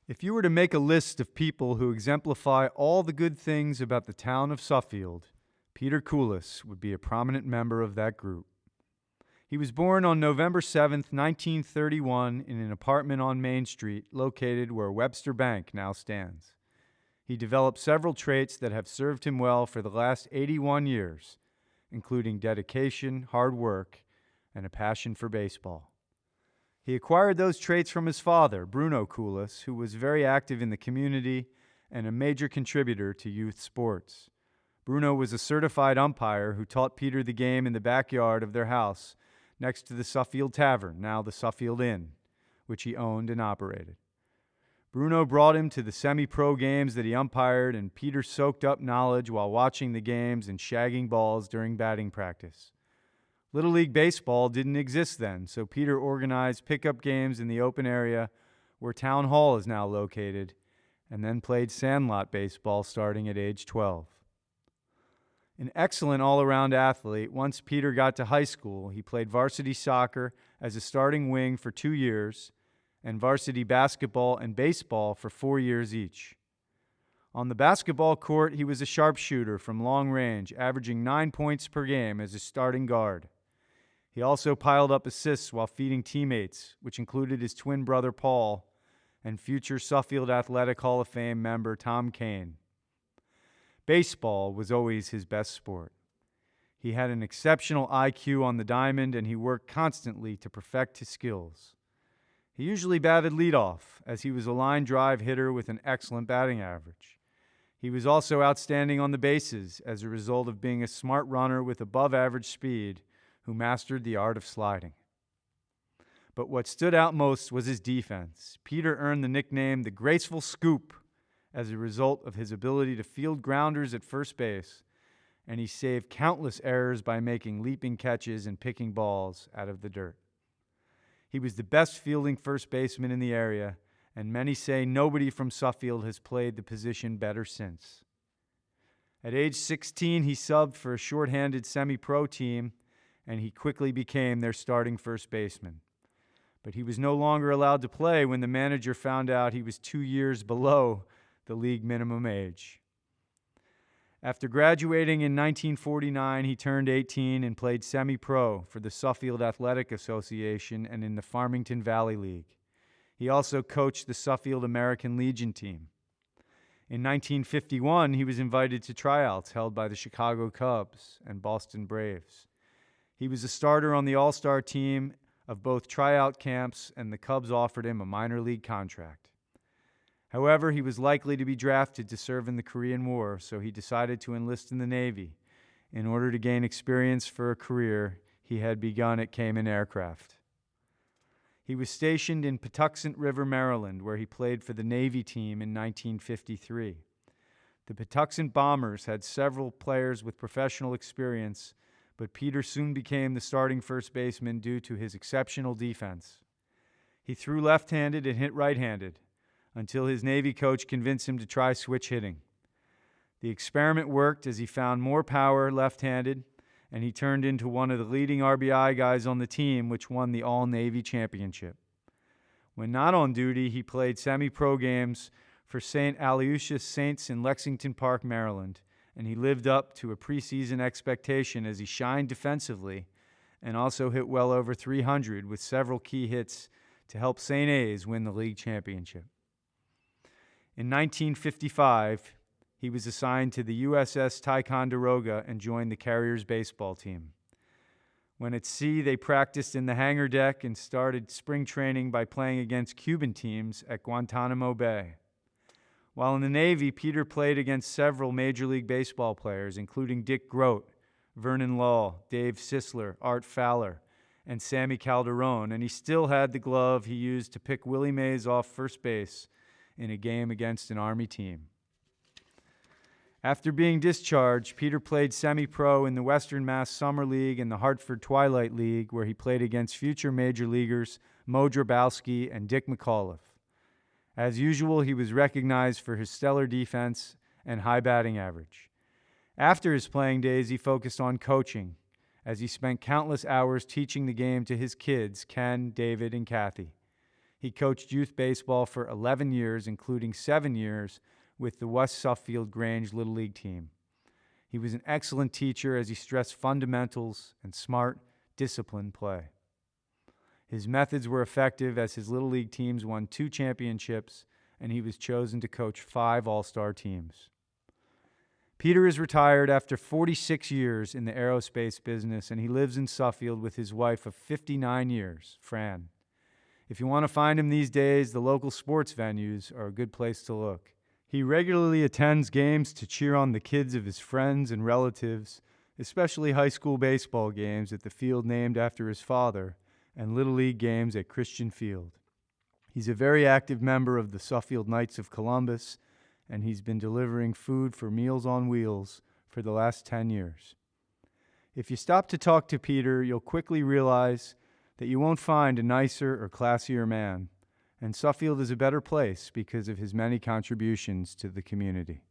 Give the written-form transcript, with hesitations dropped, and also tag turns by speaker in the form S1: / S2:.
S1: If you were to make a list of people who exemplify all the good things about the town of Suffield, Peter Kulas would be a prominent member of that group. He was born on November 7, 1931, in an apartment on Main Street, located where Webster Bank now stands. He developed several traits that have served him well for the last 81 years, including dedication, hard work, and a passion for baseball. He acquired those traits from his father, Bruno Kulas, who was very active in the community and a major contributor to youth sports. Bruno was a certified umpire who taught Peter the game in the backyard of their house next to the Suffield Tavern, now the Suffield Inn, which he owned and operated. Bruno brought him to the semi-pro games that he umpired, and Peter soaked up knowledge while watching the games and shagging balls during batting practice. Little League Baseball didn't exist then, so Peter organized pickup games in the open area where Town Hall is now located, and then played sandlot baseball starting at age 12. An excellent all-around athlete, once Peter got to high school, he played varsity soccer as a starting wing for 2 years and varsity basketball and baseball for 4 years each. On the basketball court, he was a sharpshooter from long range, averaging 9 points per game as a starting guard. He also piled up assists while feeding teammates, which included his twin brother Paul and future Suffield Athletic Hall of Fame member Tom Kane. Baseball was always his best sport. He had an exceptional IQ on the diamond, and he worked constantly to perfect his skills. He usually batted leadoff, as he was a line drive hitter with an excellent batting average. He was also outstanding on the bases as a result of being a smart runner with above-average speed who mastered the art of sliding. But what stood out most was his defense. Peter earned the nickname the Graceful Scoop as a result of his ability to field grounders at first base, and he saved countless errors by making leaping catches and picking balls out of the dirt. He was the best fielding first baseman in the area, and many say nobody from Suffield has played the position better since. At age 16, he subbed for a shorthanded semi-pro team, and he quickly became their starting first baseman. But he was no longer allowed to play when the manager found out he was 2 years below the league minimum age. After graduating in 1949, he turned 18 and played semi-pro for the Suffield Athletic Association and in the Farmington Valley League. He also coached the Suffield American Legion team. In 1951, he was invited to tryouts held by the Chicago Cubs and Boston Braves. He was a starter on the All-Star team of both tryout camps, and the Cubs offered him a minor league contract. However, he was likely to be drafted to serve in the Korean War, so he decided to enlist in the Navy in order to gain experience for a career he had begun at Cayman Aircraft. He was stationed in Patuxent River, Maryland, where he played for the Navy team in 1953. The Patuxent Bombers had several players with professional experience, but Peter soon became the starting first baseman due to his exceptional defense. He threw left-handed and hit right-handed until his Navy coach convinced him to try switch hitting. The experiment worked as he found more power left-handed, and he turned into one of the leading RBI guys on the team, which won the All-Navy championship. When not on duty, he played semi-pro games for St. Aloysius Saints in Lexington Park, Maryland, and he lived up to a preseason expectation as he shined defensively and also hit well over 300 with several key hits to help St. A's win the league championship. In 1955, he was assigned to the USS Ticonderoga and joined the Carriers baseball team. When at sea, they practiced in the hangar deck and started spring training by playing against Cuban teams at Guantanamo Bay. While in the Navy, Peter played against several Major League Baseball players, including Dick Groat, Vernon Law, Dave Sisler, Art Fowler, and Sammy Calderon, and he still had the glove he used to pick Willie Mays off first base in a game against an Army team. After being discharged, Peter played semi-pro in the Western Mass Summer League and the Hartford Twilight League, where he played against future major leaguers Mo Drabowski and Dick McAuliffe. As usual, he was recognized for his stellar defense and high batting average. After his playing days, he focused on coaching, as he spent countless hours teaching the game to his kids, Ken, David, and Kathy. He coached youth baseball for 11 years, including 7 years with the West Suffield Grange Little League team. He was an excellent teacher as he stressed fundamentals and smart, disciplined play. His methods were effective as his Little League teams won 2 championships, and he was chosen to coach 5 All-Star teams. Peter is retired after 46 years in the aerospace business, and he lives in Suffield with his wife of 59 years, Fran. If you want to find him these days, the local sports venues are a good place to look. He regularly attends games to cheer on the kids of his friends and relatives, especially high school baseball games at the field named after his father, and Little League games at Christian Field. He's a very active member of the Suffield Knights of Columbus, and he's been delivering food for Meals on Wheels for the last 10 years. If you stop to talk to Peter, you'll quickly realize that you won't find a nicer or classier man, and Suffield is a better place because of his many contributions to the community.